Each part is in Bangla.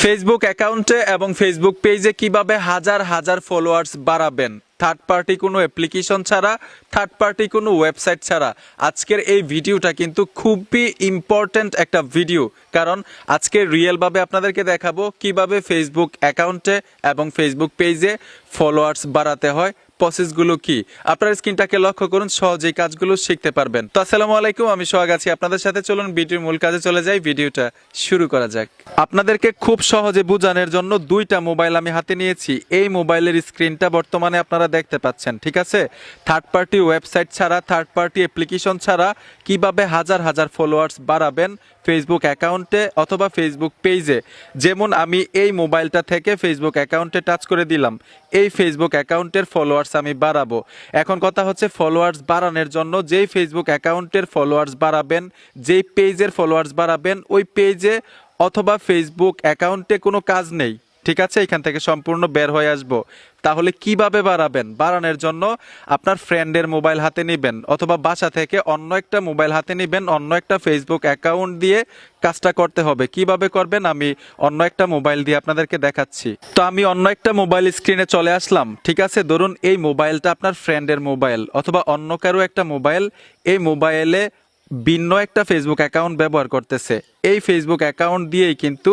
ফেসবুক অ্যাকাউন্টে এবং ফেসবুক পেজে কিভাবে হাজার হাজার ফলোয়ার্স বাড়াবেন থার্ড পার্টি কোনো অ্যাপ্লিকেশন ছাড়া, থার্ড পার্টি কোনো ওয়েবসাইট ছাড়া। আজকের এই ভিডিওটা কিন্তু খুবই ইম্পর্ট্যান্ট একটা ভিডিও, কারণ আজকে রিয়েলভাবে আপনাদেরকে দেখাবো কিভাবে ফেসবুক অ্যাকাউন্টে এবং ফেসবুক পেজে ফলোয়ার্স বাড়াতে হয়, প্রসেসগুলো কি। আপনার স্ক্রিনটাকে লক্ষ্য করুন, সহজেই কাজগুলো শিখতে পারবেন। তো আসসালামু আলাইকুম, আমি সোহাগ আছি আপনাদের সাথে। চলুন ভিডিওর মূল কাজে চলে যাই, ভিডিওটা শুরু করা যাক। আপনাদেরকে খুব সহজে বোঝানোর জন্য দুইটা মোবাইল আমি হাতে নিয়েছি। এই মোবাইলের স্ক্রিনটা বর্তমানে আপনারা দেখতে পাচ্ছেন, ঠিক আছে। থার্ড পার্টি ওয়েবসাইট ছাড়া, থার্ড পার্টি অ্যাপ্লিকেশন ছাড়া কিভাবে হাজার হাজার ফলোয়ার্স বাড়াবেন ফেসবুক অ্যাকাউন্টে অথবা ফেসবুক পেজে। যেমন আমি এই মোবাইলটা থেকে ফেসবুক অ্যাকাউন্টে টাচ করে দিলাম, এই ফেসবুক অ্যাকাউন্টের ফলোয়ার্স আমি বাড়াবো। এখন কথা হচ্ছে, ফলোয়ার্স বাড়ানোর জন্য যেই ফেসবুক অ্যাকাউন্টের ফলোয়ার্স বাড়াবেন, যেই পেজের ফলোয়ার্স বাড়াবেন, ওই পেজে অথবা ফেসবুক অ্যাকাউন্টে কোনো কাজ নেই, ঠিক আছে। এখান থেকে সম্পূর্ণ বের হয়ে আসবো। তাহলে কিভাবে বাড়াবেন? বাড়ানোর জন্য আপনার ফ্রেন্ডের মোবাইল হাতে নেবেন অথবা বাসা থেকে অন্য একটা মোবাইল হাতে নেবেন, অন্য একটা ফেসবুক অ্যাকাউন্ট দিয়ে কাজটা করতে হবে। কিভাবে করবেন আমি অন্য একটা মোবাইল দিয়ে আপনাদেরকে দেখাচ্ছি। তো আমি অন্য একটা মোবাইল স্ক্রিনে চলে আসলাম, ঠিক আছে। ধরুন এই মোবাইলটা আপনার ফ্রেন্ডের মোবাইল অথবা অন্য কারো একটা মোবাইল, এই মোবাইলে ভিন্ন একটা ফেসবুক অ্যাকাউন্ট ব্যবহার করতেছে। এই ফেসবুক অ্যাকাউন্ট দিয়েই কিন্তু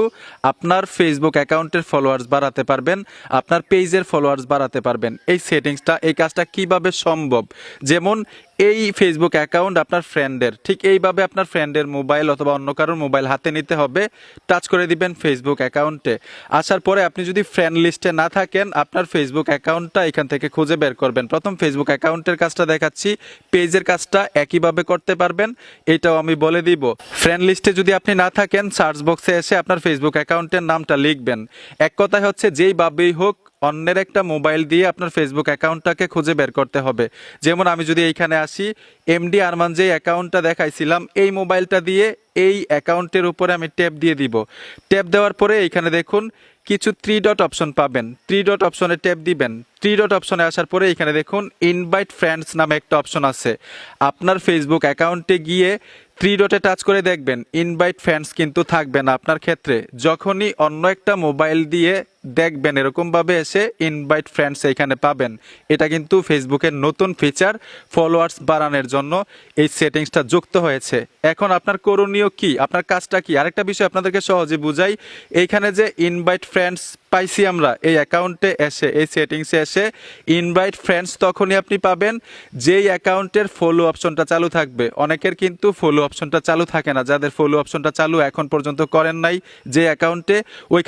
আপনার ফেসবুক অ্যাকাউন্টের ফলোয়ার্স বাড়াতে পারবেন, আপনার পেজের ফলোয়ার্স বাড়াতে পারবেন। এই সেটিংসটা, এই কাজটা কিভাবে সম্ভব? যেমন এই ফেসবুক অ্যাকাউন্ট আপনার ফ্রেন্ডের, ঠিক এইভাবে আপনার ফ্রেন্ডের মোবাইল অথবা অন্য কারোর মোবাইল হাতে নিতে হবে, টাচ করে দিবেন ফেসবুক অ্যাকাউন্টে। আসার পরে আপনি যদি ফ্রেন্ড লিস্টে না থাকেন, আপনার ফেসবুক অ্যাকাউন্টটা এখান থেকে খুঁজে বের করবেন। প্রথম ফেসবুক অ্যাকাউন্টের কাজটা দেখাচ্ছি, পেজের কাজটা একইভাবে করতে পারবেন, এটাও আমি বলে দিব। ফ্রেন্ড লিস্টে যদি আপনি না থাকেন, সার্চ বক্সে এসে আপনার ফেসবুক অ্যাকাউন্টের নামটা লিখবেন। এক কথায় হচ্ছে, যেইভাবেই হোক অন্যের একটা মোবাইল দিয়ে আপনার ফেসবুক অ্যাকাউন্টটাকে খুঁজে বের করতে হবে। যেমন আমি যদি এইখানে আসি, এমডি আরমান যে অ্যাকাউন্টটা দেখাইছিলাম, এই মোবাইলটা দিয়ে এই অ্যাকাউন্টের উপরে আমি ট্যাপ দিয়ে দিব। ট্যাপ দেওয়ার পরে এইখানে দেখুন কিছু 3 ডট অপশন পাবেন, 3 ডট অপশনে ট্যাপ দিবেন। 3 ডট অপশনে আসার পরে এখানে দেখুন ইনভাইট ফ্রেন্ডস নামে একটা অপশন আছে। আপনার ফেসবুক অ্যাকাউন্টে গিয়ে 3 ডটে টাচ করে দেখবেন ইনভাইট ফ্রেন্ডস কিন্তু থাকবে না আপনার ক্ষেত্রে। যখনই অন্য একটা মোবাইল দিয়ে দেখবেন এরকমভাবে এসে ইনভাইট ফ্রেন্ডস এখানে পাবেন। এটা কিন্তু ফেসবুকের নতুন ফিচার, ফলোয়ার্স বাড়ানোর জন্য এই সেটিংসটা যুক্ত হয়েছে। এখন আপনার করণীয় কি, আপনার কাজটা কি? আরেকটা বিষয় আপনাদেরকে সহজে বুঝাই। এইখানে যে ইনভাইট ফ্রেন্ডস পাইছি আমরা এই অ্যাকাউন্টে এসে, এই সেটিংসে এসে ইনভাইট ফ্রেন্ডস তখনই আপনি পাবেন যেই অ্যাকাউন্টের ফলো অপশনটা চালু থাকবে। অনেকের কিন্তু ফলো অপশনটা চালু থাকে না, যাদের ফলো অপশনটা চালু এখন পর্যন্ত করেন নাই যে অ্যাকাউন্টে, ওই